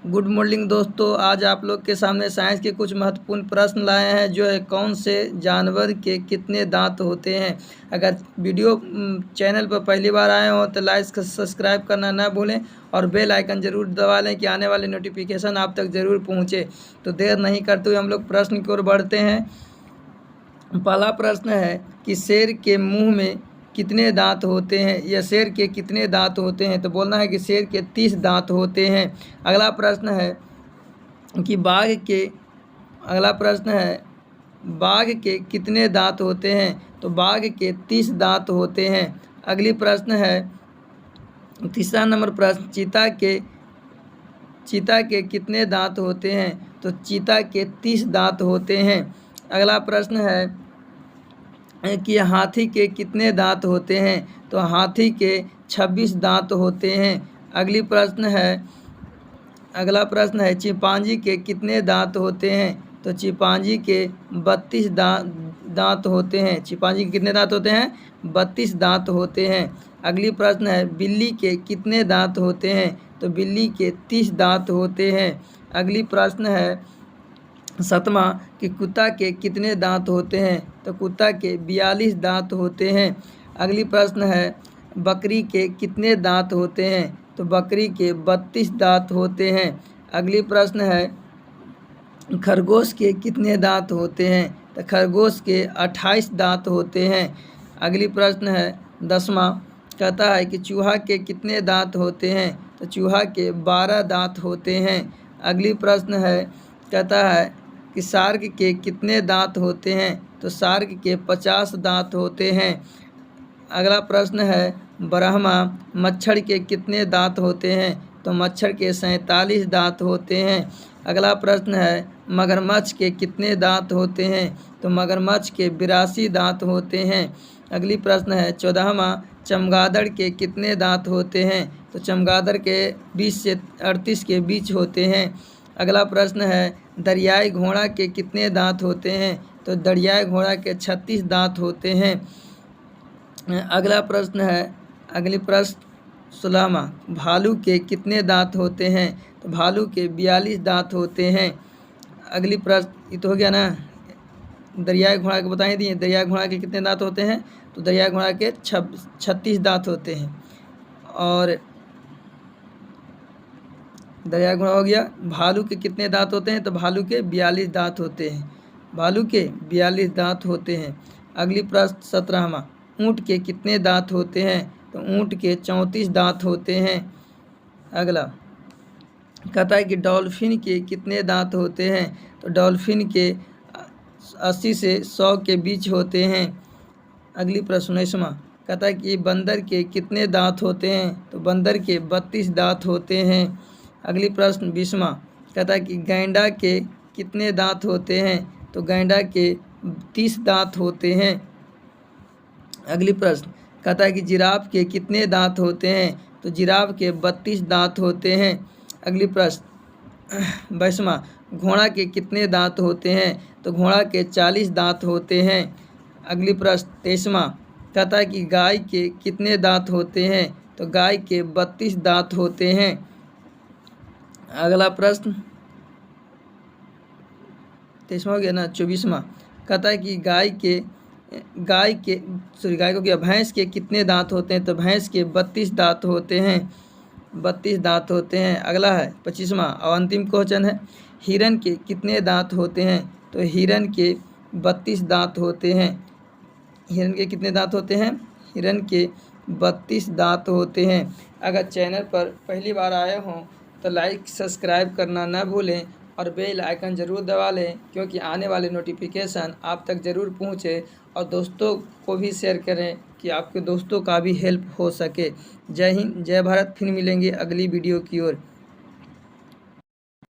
Good morning दोस्तों, आज आप लोग के सामने साइंस के कुछ महत्वपूर्ण प्रश्न लाए हैं। जो है कौन से जानवर के कितने दांत होते हैं। अगर वीडियो चैनल पर पहली बार आए हो तो लाइक सब्सक्राइब करना ना भूलें और बेल आइकन जरूर दबा लें कि आने वाले नोटिफिकेशन आप तक ज़रूर पहुँचे। तो देर नहीं करते हुए हम लोग प्रश्न की ओर बढ़ते हैं। पहला प्रश्न है कि शेर के मुंह में कितने दांत होते हैं या शेर के कितने दांत होते हैं। तो बोलना है कि शेर के 30 दांत होते हैं। अगला प्रश्न है कि बाघ के कितने दांत होते हैं। तो बाघ के 30 दांत होते हैं। अगली प्रश्न है तीसरा नंबर प्रश्न, चीता के कितने दांत होते हैं। तो चीता के 30 दांत होते हैं। अगला प्रश्न है कि हाथी के कितने दांत होते हैं। तो हाथी के 26 दांत होते हैं। अगला प्रश्न है चिंपांजी के कितने दांत होते हैं। तो चिंपांजी के 32 दांत होते हैं। चिंपांजी के कितने दांत होते हैं? 32 दांत होते हैं। अगली प्रश्न है बिल्ली के कितने दांत होते हैं। तो बिल्ली के 30 दांत होते हैं। अगली प्रश्न है 7वां कि कुत्ता के कितने दांत होते हैं। तो कुत्ता के 42 दांत होते हैं। अगली प्रश्न है बकरी के कितने दांत होते हैं। तो बकरी के 32 दांत होते हैं। अगली प्रश्न है खरगोश के कितने दांत होते हैं। तो खरगोश के 28 दांत होते हैं। अगली प्रश्न है 10वां, कहता है कि चूहा के कितने दांत होते हैं। तो चूहा के 12 दांत होते हैं। अगली प्रश्न है कहता है कि शार्क के कितने दांत होते हैं। तो शार्क के 50 दांत होते हैं। अगला प्रश्न है ब्रह्मा, मच्छर के कितने दांत होते हैं। तो मच्छर के 47 दांत होते हैं। अगला प्रश्न है मगरमच्छ के कितने दांत होते हैं। तो मगरमच्छ के 82 दांत होते हैं। अगली प्रश्न है 14वां, चमगादड़ के कितने दांत होते हैं। तो चमगादड़ के 20 से 38 के बीच होते हैं। अगला प्रश्न है दरियाई घोड़ा के कितने दांत होते हैं। तो दरियाई घोड़ा के 36 दांत होते हैं। अगली प्रश्न 16वां, भालू के कितने दांत होते हैं। तो भालू के 42 दांत होते हैं। अगली प्रश्न, ये तो हो गया ना, दरियाई घोड़ा के बताए दिए। दरियाई घोड़ा के कितने दांत होते हैं। तो दरियाई घोड़ा के 36 दांत होते हैं। और दरियाई घोड़ा हो गया। भालू के कितने दांत होते हैं। तो भालू के 42 दांत होते हैं। भालू के 42 दांत होते हैं। अगली प्रश्न 17वां, ऊँट के कितने दांत होते हैं। तो ऊँट के 34 दांत होते हैं। अगला कहता है कि डॉल्फिन के कितने दांत होते हैं। तो डॉल्फिन के 80 से 100 के बीच होते हैं। अगली प्रश्न 19वां, कहता है कि बंदर के कितने दांत होते हैं। तो बंदर के 32 दांत होते हैं। अगली प्रश्न 20वां, कहता है कि गैंडा के कितने दांत होते हैं। तो गैंडा के 30 दांत होते हैं। अगली प्रश्न कहता है कि जिराफ के कितने दांत होते हैं। तो जिराफ के 32 दांत होते हैं। अगली प्रश्न 22वां, घोड़ा के कितने दांत होते हैं। तो घोड़ा के 40 दांत होते हैं। अगली प्रश्न 23वां, कहता है कि गाय के कितने दांत होते हैं। तो गाय के 32 दांत होते हैं। अगला प्रश्न 23वां हो गया ना। 24वां, कहता है कि भैंस के कितने दांत होते हैं। तो भैंस के 32 दांत होते हैं। 32 दांत होते हैं। अगला है 25वां और अंतिम क्वेश्चन है हिरन के कितने दांत होते हैं। तो हिरन के 32 दांत होते हैं। हिरन के कितने दांत होते हैं। हिरन के 32 दांत होते हैं। अगर चैनल पर पहली बार आए हों तो लाइक सब्सक्राइब करना ना भूलें और बेल आइकन ज़रूर दबा लें, क्योंकि आने वाले नोटिफिकेशन आप तक ज़रूर पहुँचे। और दोस्तों को भी शेयर करें कि आपके दोस्तों का भी हेल्प हो सके। जय हिंद, जय भारत। फिर मिलेंगे अगली वीडियो की ओर।